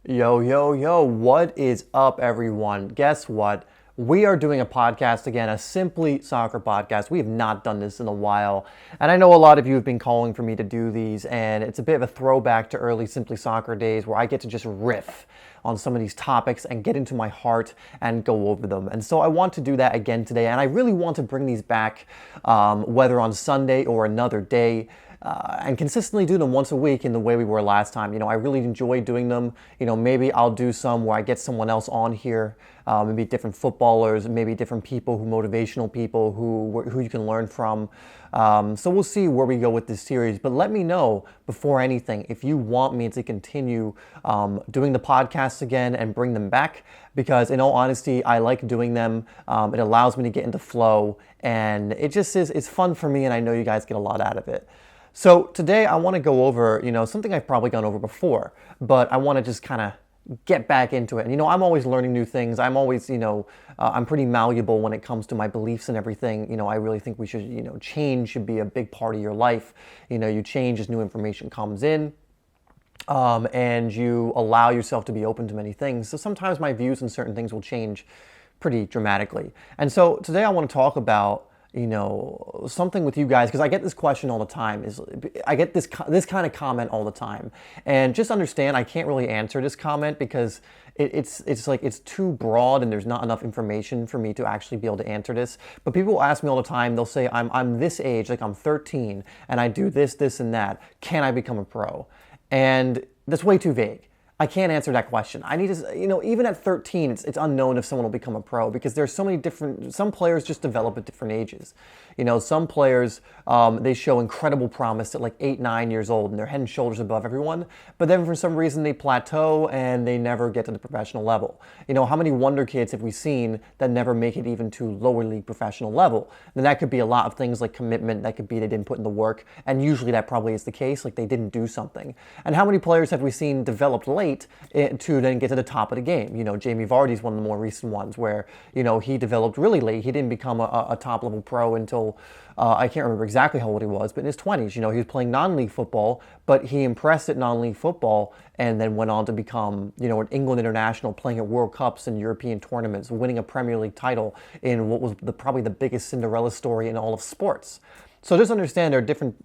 Yo, yo, yo, what is up, everyone? Guess what? We are doing a podcast again, a Simply Soccer podcast. We have not done this in a while. And I know a lot of you have been calling for me to do these, and it's a bit of a throwback to early Simply Soccer days where I get to just riff on some of these topics and get into my heart and go over them. And so I want to do that again today, and I really want to bring these back, whether on Sunday or another day. And consistently do them once a week in the way we were last time. I really enjoy doing them. Maybe I'll do some where I get someone else on here, maybe different footballers, maybe different people, motivational people who you can learn from. So we'll see where we go with this series. But let me know before anything if you want me to continue doing the podcasts again and bring them back. Because in all honesty, I like doing them. It allows me to get into flow, and it's fun for me, and I know you guys get a lot out of it. So today I want to go over, something I've probably gone over before, but I want to just kind of get back into it. And, I'm always learning new things. I'm always, I'm pretty malleable when it comes to my beliefs and everything. I really think we should, change should be a big part of your life. You change as new information comes in. And you allow yourself to be open to many things. So sometimes my views on certain things will change pretty dramatically. And so today I want to talk about something with you guys, because I get this question all the time. I get this kind of comment all the time, and just understand I can't really answer this comment because it's too broad and there's not enough information for me to actually be able to answer this. But people will ask me all the time. They'll say, I'm this age, like I'm 13, and I do this, and that. Can I become a pro? And that's way too vague. I can't answer that question. I need to, even at 13, it's unknown if someone will become a pro because there's so many some players just develop at different ages. Some players, they show incredible promise at like 8, 9 years old and they're head and shoulders above everyone, but then for some reason they plateau and they never get to the professional level. How many wonder kids have we seen that never make it even to lower league professional level? And that could be a lot of things like commitment, that could be they didn't put in the work, and usually that probably is the case, like they didn't do something. And how many players have we seen developed late to then get to the top of the game? Jamie Vardy's one of the more recent ones where, he developed really late. He didn't become a top-level pro until, I can't remember exactly how old he was, but in his 20s. He was playing non-league football, but he impressed at non-league football and then went on to become, an England international, playing at World Cups and European tournaments, winning a Premier League title in what was probably the biggest Cinderella story in all of sports. So just understand there are different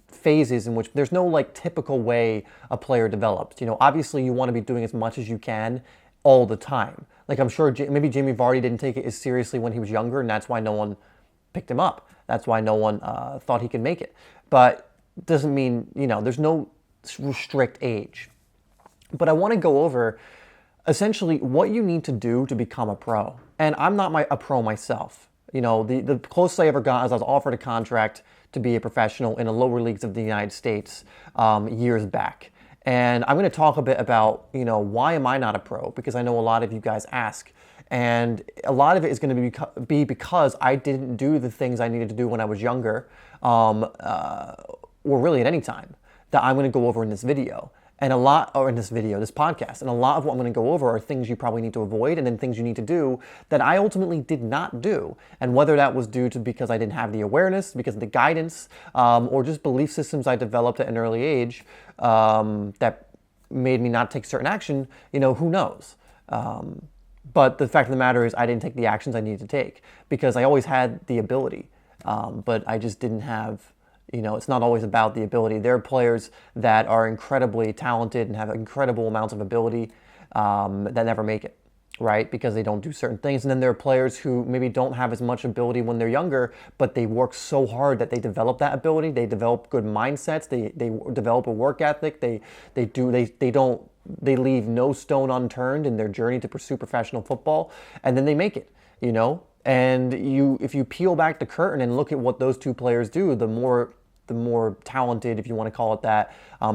phases in which there's no like typical way a player develops. Obviously you want to be doing as much as you can all the time. Like I'm sure maybe Jamie Vardy didn't take it as seriously when he was younger, and that's why no one picked him up. That's why no one thought he could make it. But doesn't mean, there's no strict age. But I want to go over essentially what you need to do to become a pro. And I'm not a pro myself. The closest I ever got is I was offered a contract to be a professional in the lower leagues of the United States years back. And I'm going to talk a bit about, why am I not a pro? Because I know a lot of you guys ask. And a lot of it is going to be because I didn't do the things I needed to do when I was younger, or really at any time, that I'm going to go over in this video. And this podcast. And a lot of what I'm going to go over are things you probably need to avoid and then things you need to do that I ultimately did not do. And whether that was due to because I didn't have the awareness, because of the guidance, or just belief systems I developed at an early age that made me not take certain action, who knows? But the fact of the matter is I didn't take the actions I needed to take because I always had the ability, but I just didn't have. It's not always about the ability. There are players that are incredibly talented and have incredible amounts of ability that never make it, right? Because they don't do certain things. And then there are players who maybe don't have as much ability when they're younger, but they work so hard that they develop that ability. They develop good mindsets. They develop a work ethic. They leave no stone unturned in their journey to pursue professional football, and then they make it, And if you peel back the curtain and look at what those two players do, the more talented, if you want to call it that,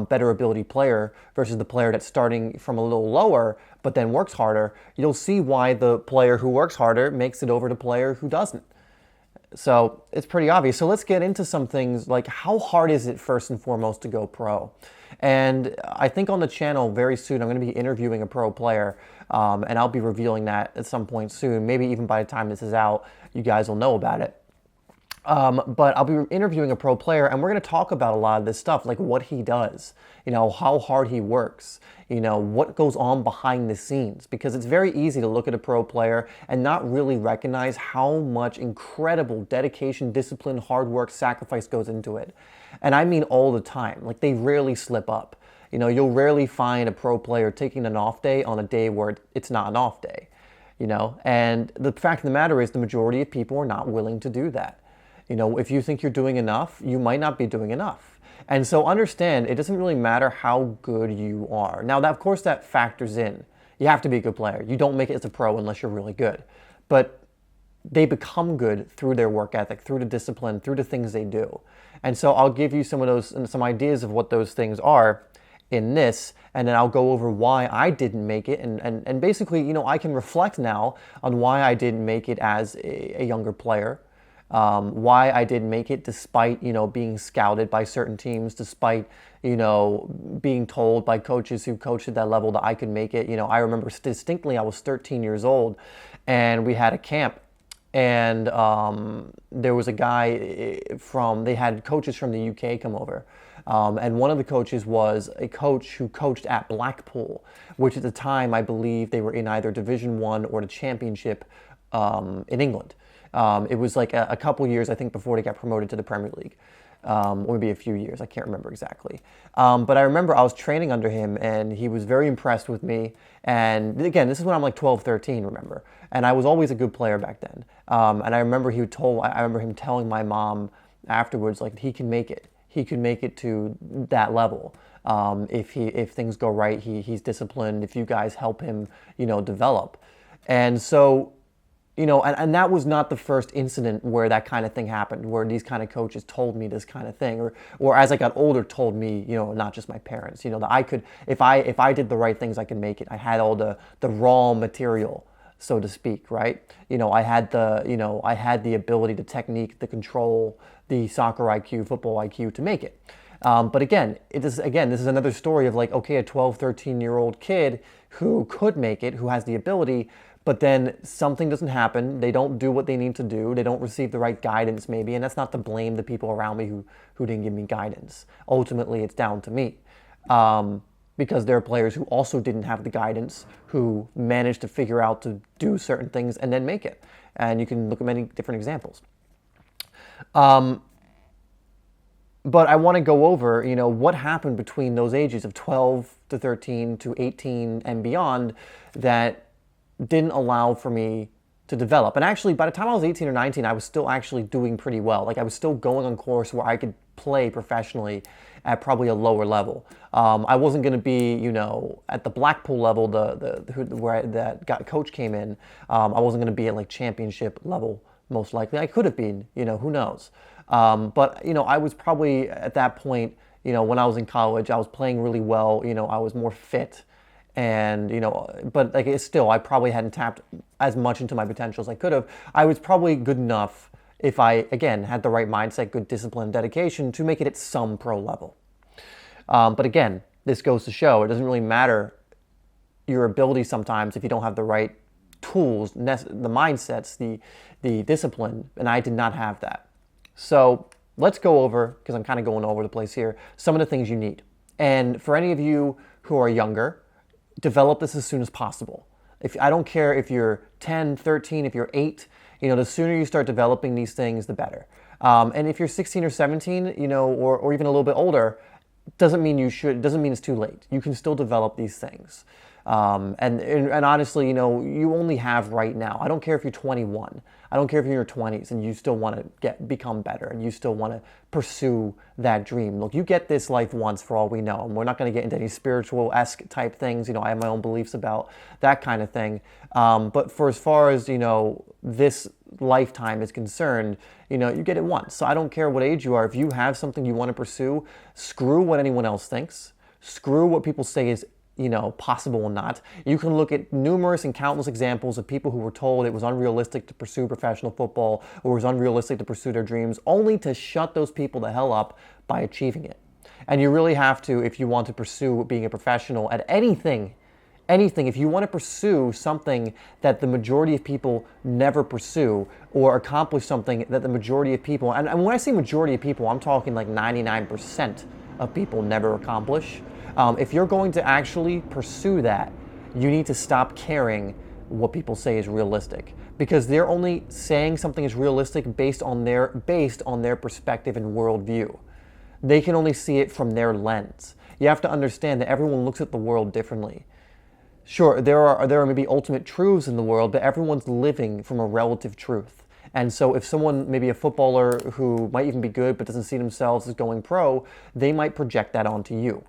better ability player versus the player that's starting from a little lower but then works harder, you'll see why the player who works harder makes it over to the player who doesn't. So it's pretty obvious. So let's get into some things like how hard is it first and foremost to go pro? And I think on the channel very soon I'm going to be interviewing a pro player, and I'll be revealing that at some point soon. Maybe even by the time this is out, you guys will know about it. But I'll be interviewing a pro player, and we're going to talk about a lot of this stuff, like what he does, how hard he works, what goes on behind the scenes. Because it's very easy to look at a pro player and not really recognize how much incredible dedication, discipline, hard work, sacrifice goes into it. And I mean all the time. Like, they rarely slip up. You'll rarely find a pro player taking an off day on a day where it's not an off day. And the fact of the matter is, the majority of people are not willing to do that. If you think you're doing enough, you might not be doing enough. And so understand, it doesn't really matter how good you are. Now, of course, that factors in. You have to be a good player. You don't make it as a pro unless you're really good. But they become good through their work ethic, through the discipline, through the things they do. And so I'll give you some of those, some ideas of what those things are in this, and then I'll go over why I didn't make it, and basically, I can reflect now on why I didn't make it as a younger player. Why I didn't make it despite, being scouted by certain teams, despite, being told by coaches who coached at that level that I could make it. I remember distinctly I was 13 years old and we had a camp, and there was a guy they had coaches from the UK come over. And one of the coaches was a coach who coached at Blackpool, which at the time I believe they were in either Division 1 or the Championship in England. It was like a couple years, I think, before they got promoted to the Premier League. Or maybe a few years, I can't remember exactly. But I remember I was training under him, and he was very impressed with me. And again, this is when I'm like 12, 13, remember? And I was always a good player back then. And I remember I remember him telling my mom afterwards, like, he can make it. He could make it to that level. If things go right, he's disciplined, if you guys help him, develop. And so, and that was not the first incident where that kind of thing happened, where these kind of coaches told me this kind of thing, or as I got older told me, not just my parents, that I could, if I did the right things, I could make it. I had all the raw material, so to speak, right? I had the ability, the technique, the control, the soccer IQ, football IQ to make it. But again, this is another story of like, okay, a 12, 13-year-old kid who could make it, who has the ability, but then something doesn't happen. They don't do what they need to do. They don't receive the right guidance maybe, and that's not to blame the people around me who didn't give me guidance. Ultimately, it's down to me. Because there are players who also didn't have the guidance, who managed to figure out to do certain things and then make it. And you can look at many different examples. But I want to go over, what happened between those ages of 12 to 13 to 18 and beyond that didn't allow for me to develop. And actually, by the time I was 18 or 19, I was still actually doing pretty well. Like, I was still going on course where I could play professionally at probably a lower level. I wasn't going to be, at the Blackpool level, where that coach came in. I wasn't going to be at like championship level, most likely. I could have been, who knows. But, I was probably at that point, when I was in college, I was playing really well. I was more fit. And, but like, it's still, I probably hadn't tapped as much into my potential as I could have. I was probably good enough if I, again, had the right mindset, good discipline, dedication to make it at some pro level. But again, this goes to show it doesn't really matter your ability sometimes if you don't have the right tools, the mindsets, the discipline, and I did not have that. So let's go over, because I'm kind of going all over the place here, some of the things you need. And for any of you who are younger, develop this as soon as possible. I don't care if you're 10, 13, if you're 8, the sooner you start developing these things, the better. And if you're 16 or 17, or even a little bit older, doesn't mean it's too late. You can still develop these things. And honestly, you only have right now. I don't care if you're 21. I don't care if you're in your 20s and you still want to become better and you still want to pursue that dream. Look, you get this life once for all we know. And we're not going to get into any spiritual-esque type things. I have my own beliefs about that kind of thing. But for as far as, this lifetime is concerned, you get it once. So I don't care what age you are. If you have something you want to pursue, screw what anyone else thinks. Screw what people say is possible or not. You can look at numerous and countless examples of people who were told it was unrealistic to pursue professional football or it was unrealistic to pursue their dreams, only to shut those people the hell up by achieving it. And you really have to, if you want to pursue being a professional at anything anything, if you want to pursue something that the majority of people never pursue, or accomplish something that the majority of people, and when I say majority of people, I'm talking like 99% of people never accomplish. If you're going to actually pursue that, you need to stop caring what people say is realistic, because they're only saying something is realistic based on their perspective and worldview. They can only see it from their lens. You have to understand that everyone looks at the world differently. Sure, there are maybe ultimate truths in the world, but everyone's living from a relative truth. And so if someone, maybe a footballer who might even be good but doesn't see themselves as going pro, they might project that onto you.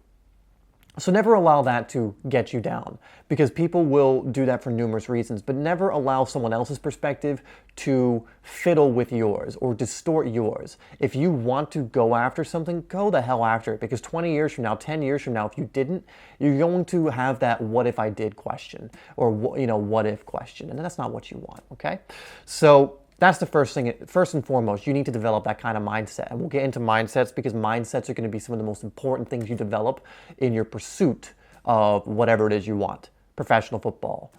So never allow that to get you down, because people will do that for numerous reasons, but never allow someone else's perspective to fiddle with yours or distort yours. If you want to go after something, go the hell after it, because 20 years from now, 10 years from now, if you didn't, you're going to have that what if I did question, or what if question, and that's not what you want, okay? So that's the first thing. First and foremost, you need to develop that kind of mindset. And we'll get into mindsets, because mindsets are going to be some of the most important things you develop in your pursuit of whatever it is you want. Professional football.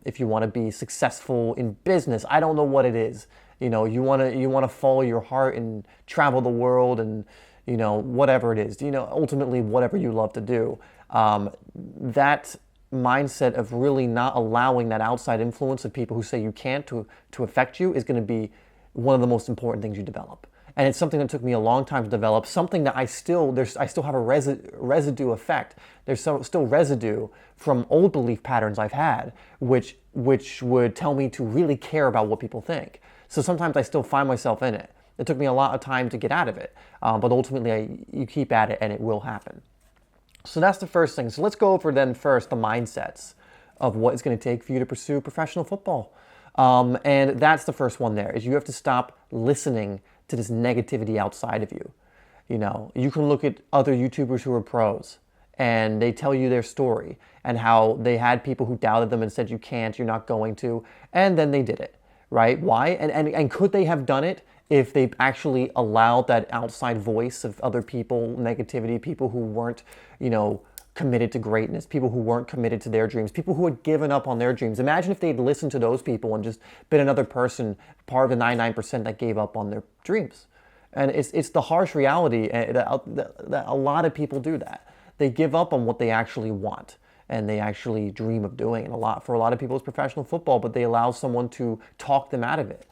If you want to be successful in business, I don't know what it is. You want to follow your heart and travel the world, and whatever it is. Ultimately whatever you love to do. That mindset of really not allowing that outside influence of people who say you can't to affect you is going to be one of the most important things you develop. And it's something that took me a long time to develop, something that I still have a residue effect. There's still residue from old belief patterns I've had, which would tell me to really care about what people think. So sometimes I still find myself in it. It took me a lot of time to get out of it, but ultimately you keep at it and it will happen. So that's the first thing. So let's go over then first the mindsets of what it's going to take for you to pursue professional football. And that's the first one there, is you have to stop listening to this negativity outside of you. You can look at other YouTubers who are pros, and they tell you their story and how they had people who doubted them and said, you can't, you're not going to, and then they did it, right? Why? And could they have done it if they actually allowed that outside voice of other people, negativity, people who weren't, committed to greatness, people who weren't committed to their dreams, people who had given up on their dreams? Imagine if they'd listened to those people and just been another person, part of the 99% that gave up on their dreams. And it's the harsh reality that a lot of people do that. They give up on what they actually want and they actually dream of doing. And for a lot of people, it's professional football, but they allow someone to talk them out of it.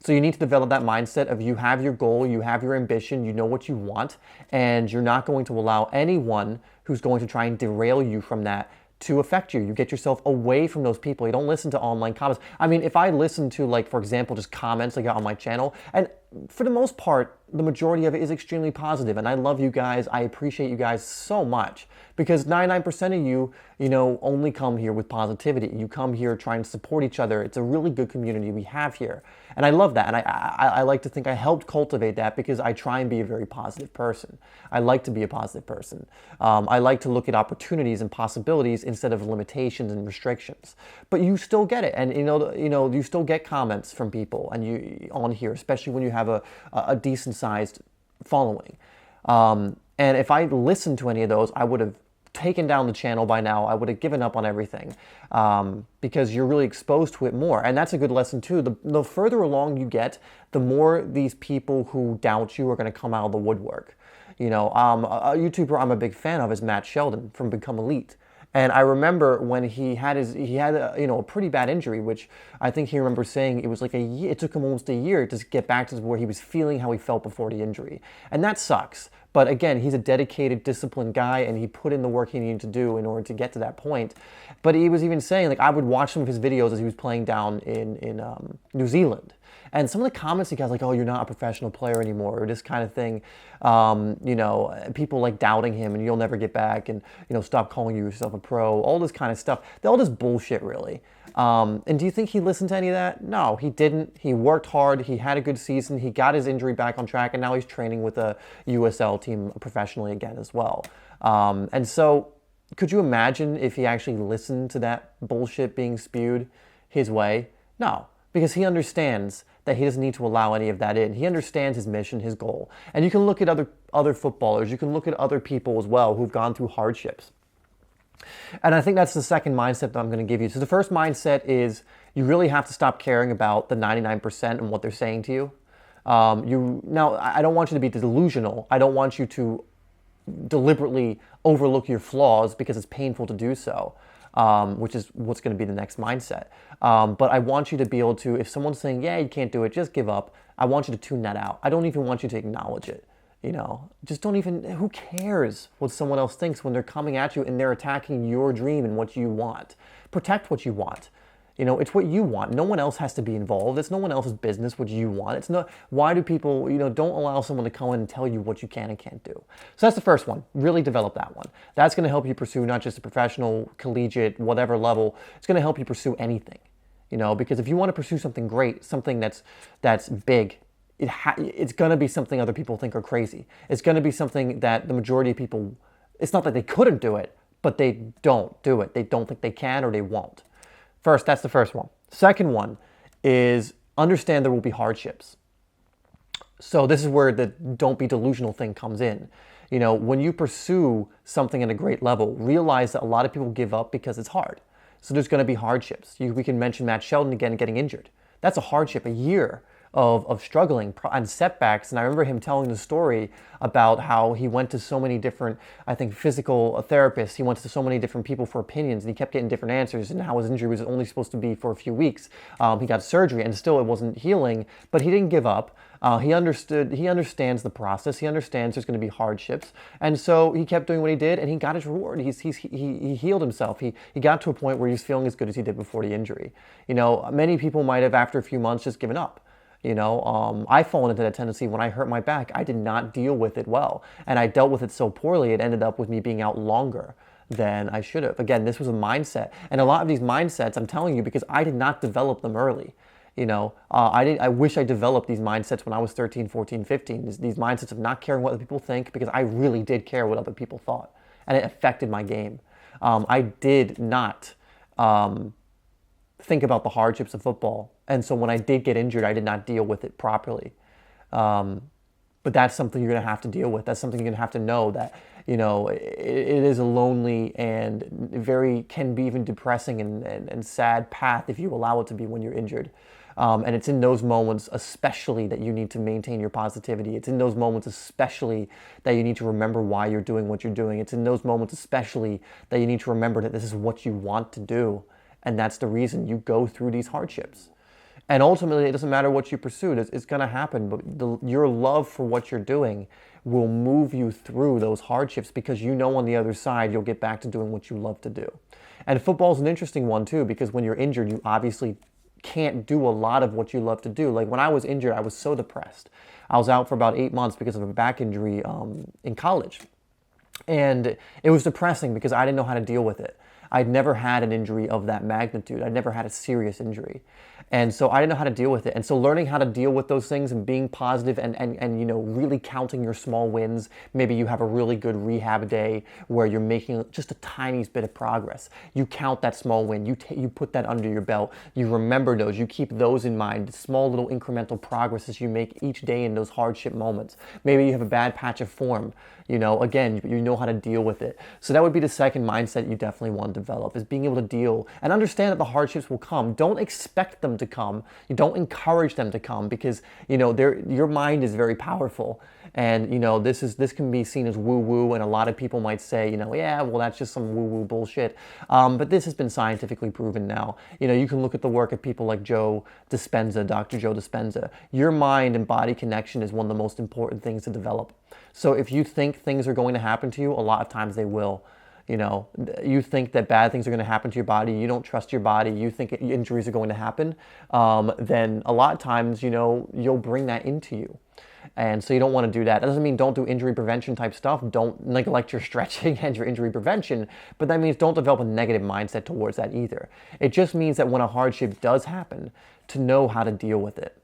So you need to develop that mindset of you have your goal, you have your ambition, you know what you want, and you're not going to allow anyone who's going to try and derail you from that to affect you. You get yourself away from those people. You don't listen to online comments. I mean, if I listen to, like, for example, just comments I got on my channel, and for the most part, the majority of it is extremely positive, and I love you guys. I appreciate you guys so much, because 99% of you, only come here with positivity. You come here trying to support each other. It's a really good community we have here, and I love that. And I like to think I helped cultivate that, because I try and be a very positive person. I like to be a positive person. I like to look at opportunities and possibilities instead of limitations and restrictions. But you still get it, and you still get comments from people, and you on here, especially when you have a decent sized following. And if I listened to any of those, I would have taken down the channel by now. I would have given up on everything, because you're really exposed to it more. And that's a good lesson too. The further along you get, the more these people who doubt you are going to come out of the woodwork. A YouTuber I'm a big fan of is Matt Sheldon from Become Elite. And I remember when he had a pretty bad injury, which I think he remembers saying it was like it took him almost a year to get back to where he was feeling how he felt before the injury. And that sucks. But again, he's a dedicated, disciplined guy, and he put in the work he needed to do in order to get to that point. But he was even saying, like, I would watch some of his videos as he was playing down in New Zealand. And some of the comments he got, like, oh, you're not a professional player anymore, or this kind of thing. People like doubting him, and you'll never get back, and, stop calling yourself a pro, all this kind of stuff. All this bullshit, really. And do you think he listened to any of that? No, he didn't. He worked hard. He had a good season. He got his injury back on track, and now he's training with a USL team professionally again as well. And so could you imagine if he actually listened to that bullshit being spewed his way? No, because he understands that he doesn't need to allow any of that in. He understands his mission, his goal. And you can look at other footballers. You can look at other people as well who've gone through hardships. And I think that's the second mindset that I'm going to give you. So the first mindset is you really have to stop caring about the 99% and what they're saying to you. Now, I don't want you to be delusional. I don't want you to deliberately overlook your flaws because it's painful to do so, which is what's going to be the next mindset. But I want you to be able to, if someone's saying, yeah, you can't do it, just give up, I want you to tune that out. I don't even want you to acknowledge it. Just don't even, who cares what someone else thinks when they're coming at you and they're attacking your dream and what you want. Protect what you want. It's what you want. No one else has to be involved. It's no one else's business what you want. It's not, why do people, don't allow someone to come in and tell you what you can and can't do. So that's the first one. Really develop that one. That's going to help you pursue not just a professional, collegiate, whatever level. It's going to help you pursue anything, because if you want to pursue something great, something that's big, it's going to be something other people think are crazy. It's going to be something that the majority of people, it's not that they couldn't do it, but they don't do it. They don't think they can or they won't. First, that's the first one. Second one is understand there will be hardships. So this is where the don't be delusional thing comes in. When you pursue something at a great level, realize that a lot of people give up because it's hard. So there's going to be hardships. We can mention Matt Sheldon again getting injured. That's a hardship, a year of struggling and setbacks. And I remember him telling the story about how he went to so many different, I think, physical therapists. He went to so many different people for opinions, and he kept getting different answers, and how his injury was only supposed to be for a few weeks. He got surgery, and still it wasn't healing, but he didn't give up. He understands the process. He understands there's going to be hardships. And so he kept doing what he did, and he got his reward. He healed himself. He got to a point where he was feeling as good as he did before the injury. Many people might have, after a few months, just given up. I've fallen into that tendency. When I hurt my back, I did not deal with it well. And I dealt with it so poorly, it ended up with me being out longer than I should have. Again, this was a mindset. And a lot of these mindsets, I'm telling you, because I did not develop them early. I wish I developed these mindsets when I was 13, 14, 15. These mindsets of not caring what other people think, because I really did care what other people thought. And it affected my game. I did not think about the hardships of football. And so when I did get injured, I did not deal with it properly. But that's something you're going to have to deal with. That's something you're going to have to know that, it is a lonely and can be even depressing and sad path if you allow it to be when you're injured. And it's in those moments especially that you need to maintain your positivity. It's in those moments especially that you need to remember why you're doing what you're doing. It's in those moments especially that you need to remember that this is what you want to do. And that's the reason you go through these hardships. And ultimately, it doesn't matter what you pursue. It's going to happen. But your love for what you're doing will move you through those hardships, because on the other side, you'll get back to doing what you love to do. And football is an interesting one, too, because when you're injured, you obviously can't do a lot of what you love to do. Like when I was injured, I was so depressed. I was out for about 8 months because of a back injury in college. And it was depressing because I didn't know how to deal with it. I'd never had an injury of that magnitude. I'd never had a serious injury. And so I didn't know how to deal with it. And so learning how to deal with those things and being positive and really counting your small wins. Maybe you have a really good rehab day where you're making just a tiny bit of progress. You count that small win. You put that under your belt. You remember those. You keep those in mind. The small little incremental progresses you make each day in those hardship moments. Maybe you have a bad patch of form. Again, you know how to deal with it. So that would be the second mindset you definitely want to develop, is being able to deal and understand that the hardships will come. Don't expect them to come. You don't encourage them to come, because your mind is very powerful, and this can be seen as woo-woo, and a lot of people might say, yeah, well, that's just some woo-woo bullshit. But this has been scientifically proven now. You can look at the work of people like Dr. Joe Dispenza. Your mind and body connection is one of the most important things to develop. So if you think things are going to happen to you, a lot of times they will. You think that bad things are going to happen to your body, you don't trust your body, you think injuries are going to happen, then a lot of times, you'll bring that into you. And so you don't want to do that. That doesn't mean don't do injury prevention type stuff. Don't neglect your stretching and your injury prevention, but that means don't develop a negative mindset towards that either. It just means that when a hardship does happen, to know how to deal with it.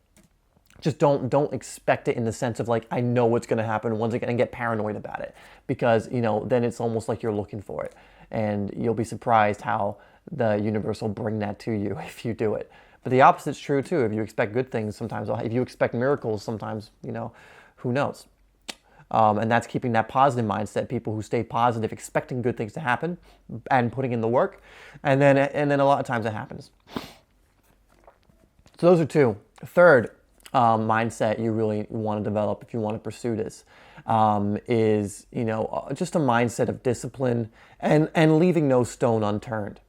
Just don't expect it in the sense of like, I know what's going to happen, when's it going to get paranoid about it, because then it's almost like you're looking for it, and you'll be surprised how the universe will bring that to you if you do it. But the opposite's true too. If you expect good things, sometimes, if you expect miracles, sometimes, who knows. And that's keeping that positive mindset, people who stay positive, expecting good things to happen and putting in the work. And then a lot of times it happens. So those are two. Third mindset you really want to develop if you want to pursue this is, just a mindset of discipline and leaving no stone unturned.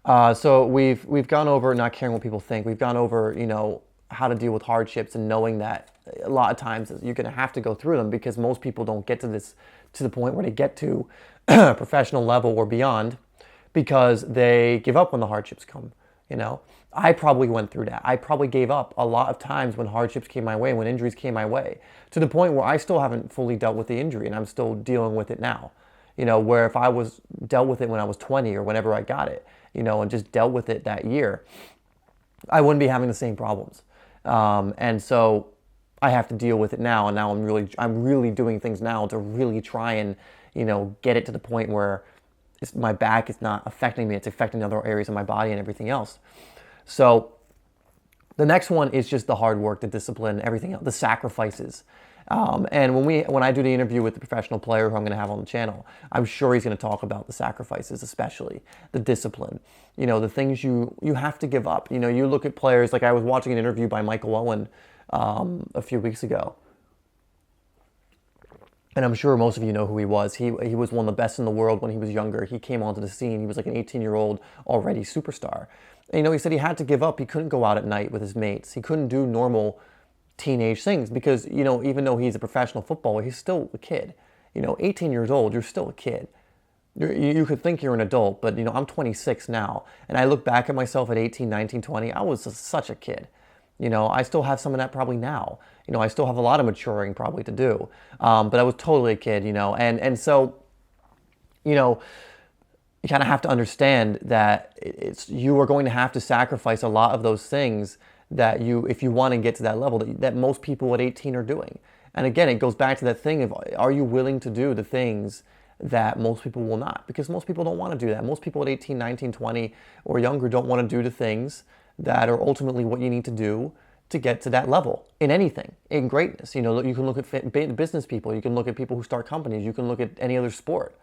So we've gone over not caring what people think. We've gone over, how to deal with hardships and knowing that a lot of times you're going to have to go through them, because most people don't get to the point where they get to professional level or beyond, because they give up when the hardships come. I probably went through that. I probably gave up a lot of times when hardships came my way, when injuries came my way, to the point where I still haven't fully dealt with the injury and I'm still dealing with it now. Where if I was dealt with it when I was 20 or whenever I got it, and just dealt with it that year, I wouldn't be having the same problems. And so I have to deal with it now. And now I'm really doing things now to really try and, get it to the point where my back is not affecting me. It's affecting other areas of my body and everything else. So the next one is just the hard work, the discipline, everything else, the sacrifices. And when I do the interview with the professional player who I'm going to have on the channel, I'm sure he's going to talk about the sacrifices, especially the discipline, the things you have to give up. You look at players, like I was watching an interview by Michael Owen a few weeks ago. And I'm sure most of you know who he was. He was one of the best in the world when he was younger. He came onto the scene. He was like an 18-year-old already superstar. And, he said he had to give up. He couldn't go out at night with his mates. He couldn't do normal teenage things because, even though he's a professional footballer, he's still a kid. 18 years old, you're still a kid. You could think you're an adult, but, I'm 26 now. And I look back at myself at 18, 19, 20. I was such a kid. I still have some of that probably now. I still have a lot of maturing probably to do. But I was totally a kid, and so, you kind of have to understand that you are going to have to sacrifice a lot of those things that if you want to get to that level that most people at 18 are doing. And again, it goes back to that thing of, are you willing to do the things that most people will not? Because most people don't want to do that. Most people at 18, 19, 20 or younger don't want to do the things that are ultimately what you need to do to get to that level in anything, in greatness. You can look at business people, you can look at people who start companies, you can look at any other sport.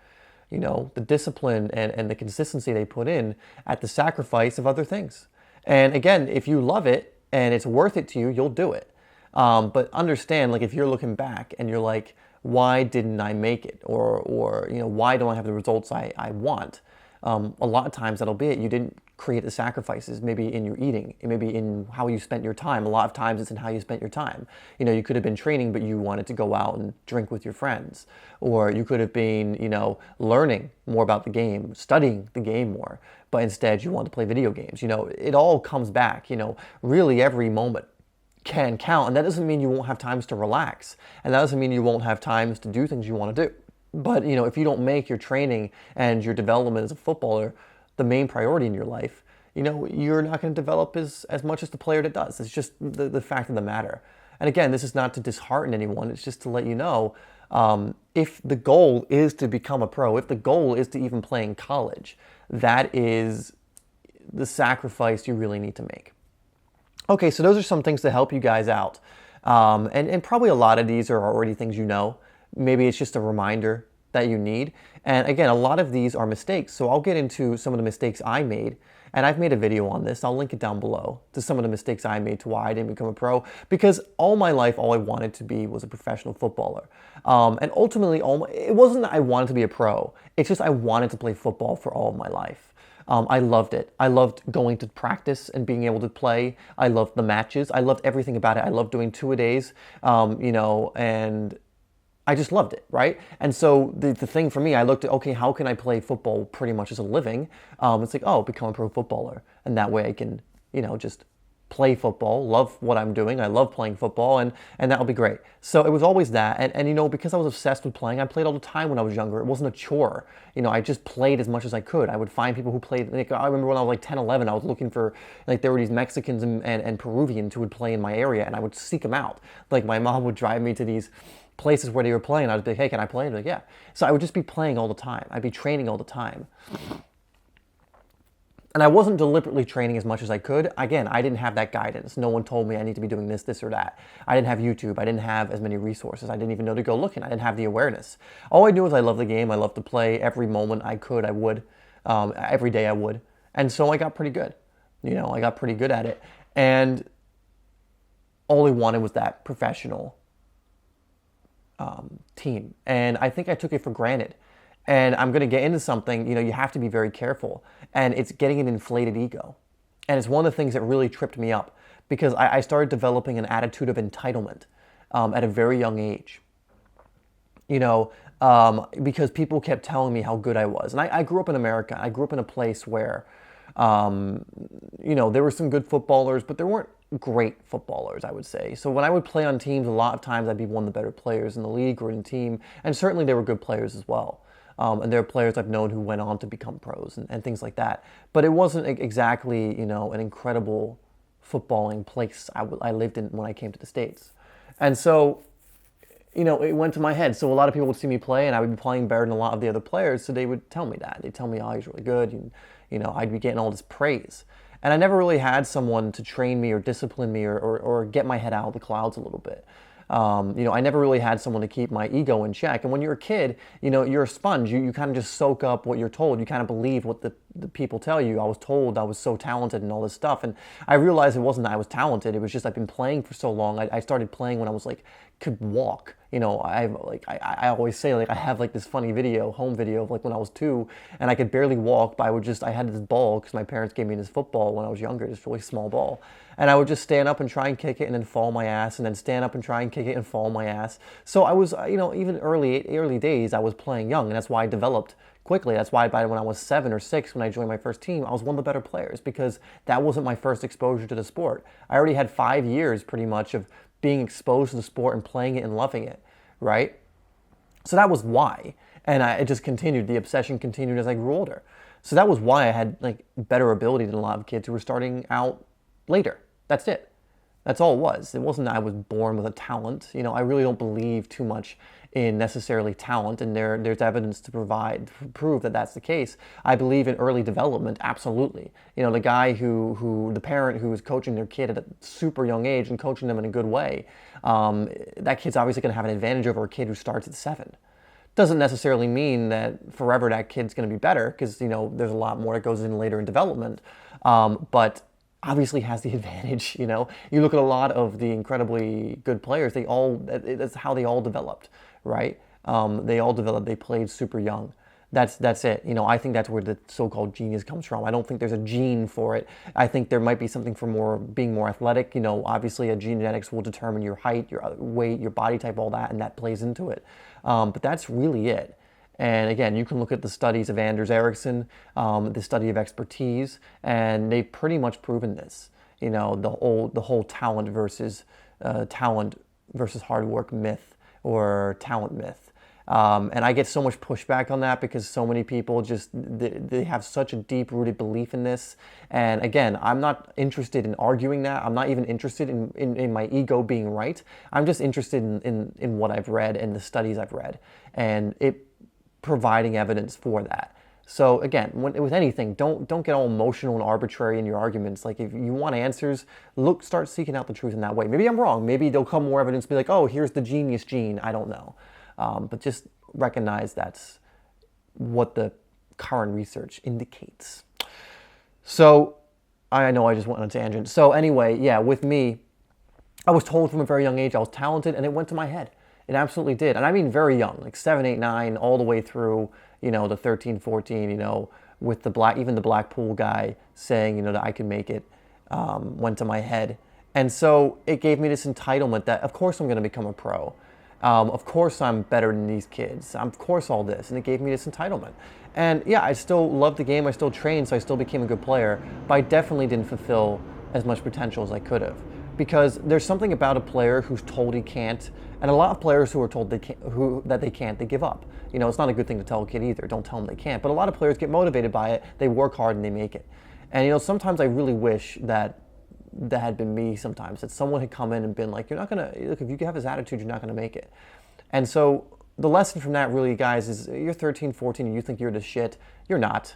The discipline and the consistency they put in at the sacrifice of other things. And again, if you love it and it's worth it to you, you'll do it. But understand, like if you're looking back and you're like, why didn't I make it? Or why don't I have the results I want? A lot of times that'll be it. You didn't create the sacrifices, maybe in your eating, maybe in how you spent your time. A lot of times it's in how you spent your time. You could have been training, but you wanted to go out and drink with your friends. Or you could have been, learning more about the game, studying the game more, but instead you want to play video games. It all comes back, really every moment can count. And that doesn't mean you won't have times to relax. And that doesn't mean you won't have times to do things you want to do. But, if you don't make your training and your development as a footballer the main priority in your life, you're not going to develop as much as the player that does. It's just the fact of the matter. And again, this is not to dishearten anyone. It's just to let you know, if the goal is to become a pro, if the goal is to even play in college, that is the sacrifice you really need to make. Okay, so those are some things to help you guys out. And probably a lot of these are already things you know. Maybe it's just a reminder that you need. And again, a lot of these are mistakes. So I'll get into some of the mistakes I made. And I've made a video on this. I'll link it down below to some of the mistakes I made to why I didn't become a pro. Because all my life, all I wanted to be was a professional footballer. And ultimately, it wasn't that I wanted to be a pro. It's just I wanted to play football for all of my life. I loved it. I loved going to practice and being able to play. I loved the matches. I loved everything about it. I loved doing 2-a-days, and I just loved it, right? And so the thing for me, I looked at, okay, how can I play football pretty much as a living? It's like, become a pro footballer. And that way I can, just play football, love what I'm doing. I love playing football, and that'll be great. So it was always that. And because I was obsessed with playing, I played all the time when I was younger. It wasn't a chore. I just played as much as I could. I would find people who played. Like, I remember when I was like 10, 11, I was looking for, there were these Mexicans and Peruvians who would play in my area, and I would seek them out. Like, my mom would drive me to these places where they were playing. I would be like, hey, can I play? And like, yeah. So I would just be playing all the time. I'd be training all the time. And I wasn't deliberately training as much as I could. Again, I didn't have that guidance. No one told me I need to be doing this, or that. I didn't have YouTube. I didn't have as many resources. I didn't even know to go looking. I didn't have the awareness. All I knew was I love the game. I love to play. Every moment I could, I would. Every day I would. And so I got pretty good. I got pretty good at it. And all I wanted was that professional team. And I think I took it for granted. And I'm going to get into something, you have to be very careful. And it's getting an inflated ego. And it's one of the things that really tripped me up because I started developing an attitude of entitlement at a very young age. Because people kept telling me how good I was. And I grew up in America. I grew up in a place where, there were some good footballers, but there weren't great footballers, I would say. So when I would play on teams, a lot of times I'd be one of the better players in the league or in the team. And certainly there were good players as well. And there are players I've known who went on to become pros and things like that. But it wasn't exactly, an incredible footballing place I lived in when I came to the States. And so, it went to my head. So a lot of people would see me play and I would be playing better than a lot of the other players. So they would tell me that. They'd tell me, oh, he's really good. And, I'd be getting all this praise. And I never really had someone to train me or discipline me or get my head out of the clouds a little bit. I never really had someone to keep my ego in check. And when you're a kid, you're a sponge. You kind of just soak up what you're told. You kind of believe what the people tell you. I was told I was so talented and all this stuff. And I realized it wasn't that I was talented. It was just I've been playing for so long. I started playing when I was could walk. I always say I have this funny home video of when I was 2 and I could barely walk, but I had this ball because my parents gave me this football when I was younger, this really small ball. And I would just stand up and try and kick it and then fall on my ass and then stand up and try and kick it and fall on my ass. So I was, even early days, I was playing young, and that's why I developed quickly. That's why when I was 7 or 6, when I joined my first team, I was one of the better players because that wasn't my first exposure to the sport. I already had 5 years pretty much of being exposed to the sport and playing it and loving it, right? So that was why. And it just continued. The obsession continued as I grew older. So that was why I had better ability than a lot of kids who were starting out later. That's it. That's all it was. It wasn't that I was born with a talent. I really don't believe too much in necessarily talent, and there's evidence to prove that that's the case. I believe in early development, absolutely. The guy the parent who was coaching their kid at a super young age and coaching them in a good way, that kid's obviously going to have an advantage over a kid who starts at 7. Doesn't necessarily mean that forever that kid's going to be better because, there's a lot more that goes in later in development, but obviously has the advantage. You look at a lot of the incredibly good players, that's how they all developed, right? They all developed, they played super young. That's it. I think that's where the so-called genius comes from. I don't think there's a gene for it. I think there might be something for being more athletic. Obviously a genetics will determine your height, your weight, your body type, all that, and that plays into it. But that's really it. And again, you can look at the studies of Anders Ericsson, the study of expertise, and they've pretty much proven this. The whole talent versus hard work myth or talent myth. And I get so much pushback on that because so many people they have such a deep-rooted belief in this. And again, I'm not interested in arguing that. I'm not even interested in my ego being right. I'm just interested in what I've read and the studies I've read. And it providing evidence for that. So again, with anything, don't get all emotional and arbitrary in your arguments. If you want answers, start seeking out the truth in that way. Maybe I'm wrong. Maybe there'll come more evidence, be oh, here's the genius gene. I don't know. But just recognize that's what the current research indicates. So I know I just went on a tangent. So anyway, yeah, with me, I was told from a very young age I was talented, and it went to my head. It absolutely did. And I mean very young, 7, 8, 9, all the way through, the 13, 14, with even the Blackpool guy saying, that I could make it, went to my head. And so it gave me this entitlement that, of course, I'm going to become a pro. Of course, I'm better than these kids. Of course, all this. And it gave me this entitlement. And yeah, I still loved the game. I still trained, so I still became a good player. But I definitely didn't fulfill as much potential as I could have. Because there's something about a player who's told he can't, and a lot of players who are told that they can't, they give up. It's not a good thing to tell a kid either. Don't tell them they can't. But a lot of players get motivated by it. They work hard and they make it. And sometimes I really wish that had been me sometimes, that someone had come in and been you're not gonna, look, if you have this attitude, you're not gonna make it. And so the lesson from that really, guys, is you're 13, 14 and you think you're the shit. You're not.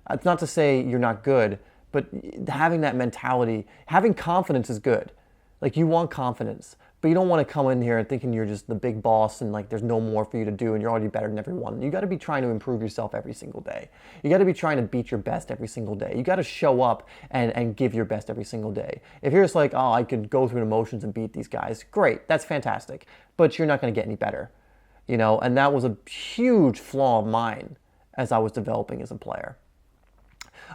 It's not to say you're not good, but having that mentality, having confidence is good. Like, you want confidence, but you don't want to come in here and thinking you're just the big boss and like there's no more for you to do and you're already better than everyone. You got to be trying to improve yourself every single day. You got to be trying to beat your best every single day. You got to show up and give your best every single day. If you're just like, oh, I could go through the motions and beat these guys, great, that's fantastic, but you're not going to get any better, and that was a huge flaw of mine as I was developing as a player.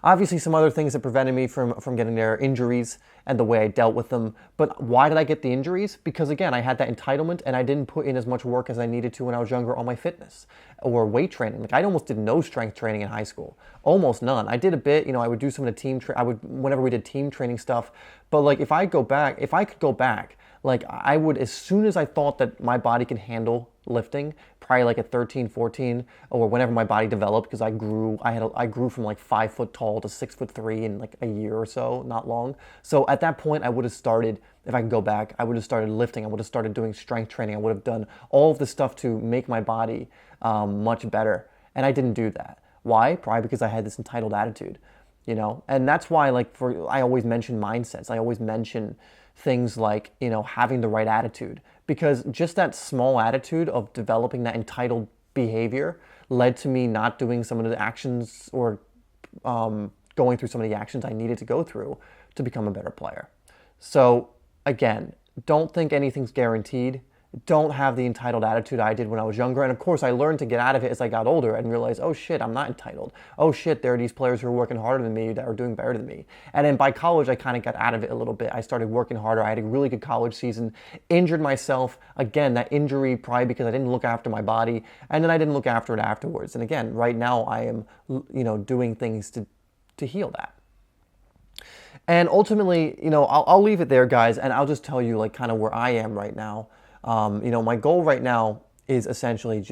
Obviously, some other things that prevented me from getting there, injuries and the way I dealt with them. But why did I get the injuries? Because again, I had that entitlement and I didn't put in as much work as I needed to when I was younger on my fitness or weight training. Like, I almost did no strength training in high school, almost none. I did a bit, I would do some of the whenever we did team training stuff. But like, if I could go back, like, I would, as soon as I thought that my body can handle lifting, probably like at 13, 14, or whenever my body developed, because I grew from like 5 foot tall to 6'3" in like a year or so, not long. So at that point, I would have started, if I could go back, I would have started lifting. I would have started doing strength training. I would have done all of this stuff to make my body much better. And I didn't do that. Why? Probably because I had this entitled attitude, and that's why, like, I always mention mindsets. I always mention things like, having the right attitude, because just that small attitude of developing that entitled behavior led to me not doing some of the actions or going through some of the actions I needed to go through to become a better player. So again, don't think anything's guaranteed. Don't have the entitled attitude I did when I was younger. And of course, I learned to get out of it as I got older and realized, oh shit, I'm not entitled. Oh shit, there are these players who are working harder than me that are doing better than me. And then by college, I kind of got out of it a little bit. I started working harder. I had a really good college season, injured myself. Again, that injury probably because I didn't look after my body, and then I didn't look after it afterwards. And again, right now I am, doing things to heal that. And ultimately, I'll leave it there, guys, and I'll just tell you like kind of where I am right now. My goal right now is essentially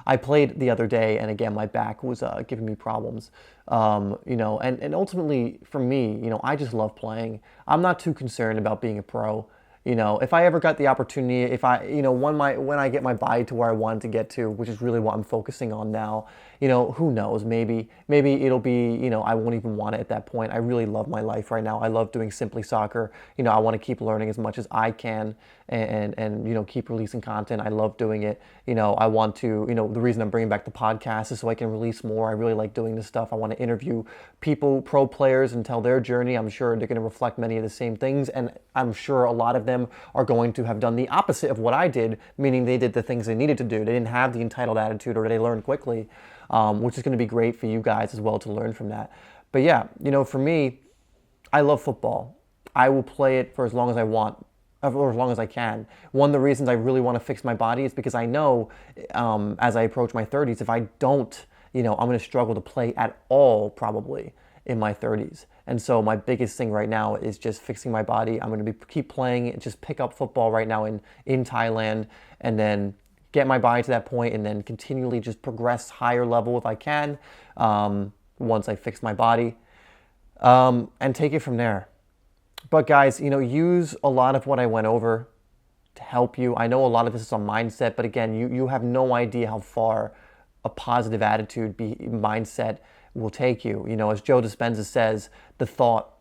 I played the other day, and again, my back was giving me problems, and ultimately for me, I just love playing. I'm not too concerned about being a pro. If I ever got the opportunity, when I get my body to where I want to get to, which is really what I'm focusing on now, who knows, maybe it'll be, I won't even want it at that point. I really love my life right now. I love doing SimplySoccer. I want to keep learning as much as I can and keep releasing content. I love doing it. I want to, the reason I'm bringing back the podcast is so I can release more. I really like doing this stuff. I want to interview people, pro players, and tell their journey. I'm sure they're going to reflect many of the same things, and I'm sure a lot of them are going to have done the opposite of what I did, meaning they did the things they needed to do. They didn't have the entitled attitude, or they learned quickly, which is going to be great for you guys as well to learn from that. But yeah, for me, I love football. I will play it for as long as I want, or as long as I can. One of the reasons I really want to fix my body is because I know as I approach my 30s, if I don't, I'm going to struggle to play at all probably in my 30s. And so my biggest thing right now is just fixing my body. I'm going to keep playing, just pick up football right now in Thailand, and then get my body to that point, and then continually just progress higher level if I can once I fix my body, and take it from there. But guys, use a lot of what I went over to help you. I know a lot of this is on mindset, but again, you have no idea how far a positive attitude mindset will take you. As Joe Dispenza says, the thought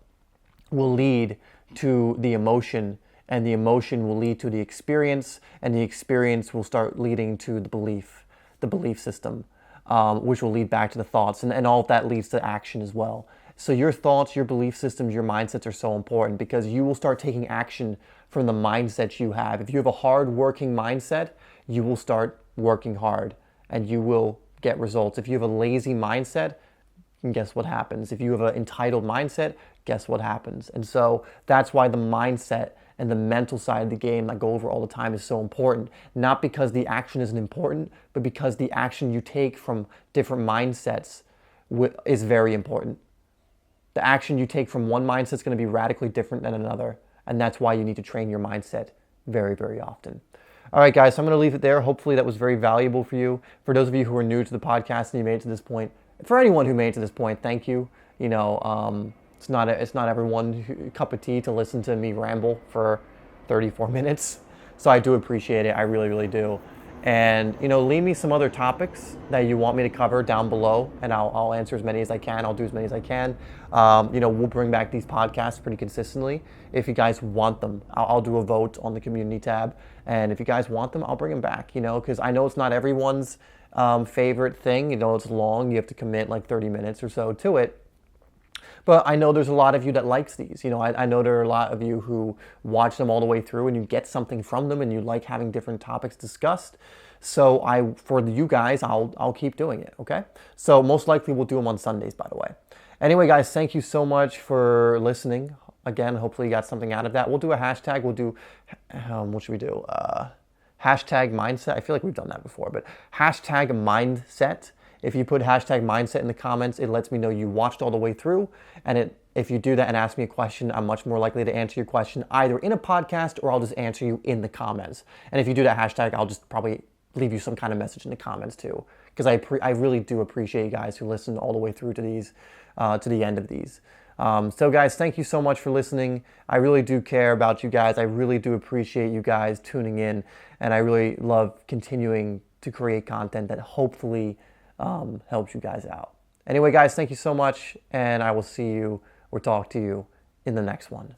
will lead to the emotion, and the emotion will lead to the experience, and the experience will start leading to the belief system, which will lead back to the thoughts, and all of that leads to action as well. So your thoughts, your belief systems, your mindsets are so important, because you will start taking action from the mindset you have. If you have a hard-working mindset, you will start working hard, and you will get results. If you have a lazy mindset, guess what happens? If you have an entitled mindset, guess what happens? And so that's why the mindset and the mental side of the game I go over all the time is so important. Not because the action isn't important, but because the action you take from different mindsets is very important. The action you take from one mindset is going to be radically different than another. And that's why you need to train your mindset very, very often. All right, guys, so I'm going to leave it there. Hopefully that was very valuable for you. For those of you who are new to the podcast and you made it to this point, for anyone who made it to this point, thank you. It's not everyone's cup of tea to listen to me ramble for 34 minutes. So I do appreciate it. I really, really do. And, leave me some other topics that you want me to cover down below, and I'll answer as many as I can. I'll do as many as I can. We'll bring back these podcasts pretty consistently. If you guys want them, I'll do a vote on the community tab. And if you guys want them, I'll bring them back, because I know it's not everyone's favorite thing. It's long. You have to commit like 30 minutes or so to it. But I know there's a lot of you that likes these. I know there are a lot of you who watch them all the way through and you get something from them and you like having different topics discussed. So for you guys, I'll keep doing it, okay? So most likely we'll do them on Sundays, by the way. Anyway, guys, thank you so much for listening. Again, hopefully you got something out of that. We'll do a hashtag. We'll do, what should we do? Hashtag mindset. I feel like we've done that before, but hashtag mindset. If you put hashtag mindset in the comments, it lets me know you watched all the way through. And if you do that and ask me a question, I'm much more likely to answer your question either in a podcast or I'll just answer you in the comments. And if you do that hashtag, I'll just probably leave you some kind of message in the comments too. Because I really do appreciate you guys who listen all the way through to these, to the end of these. So guys, thank you so much for listening. I really do care about you guys. I really do appreciate you guys tuning in. And I really love continuing to create content that hopefully helps you guys out. Anyway, guys, thank you so much, and I will see you or talk to you in the next one.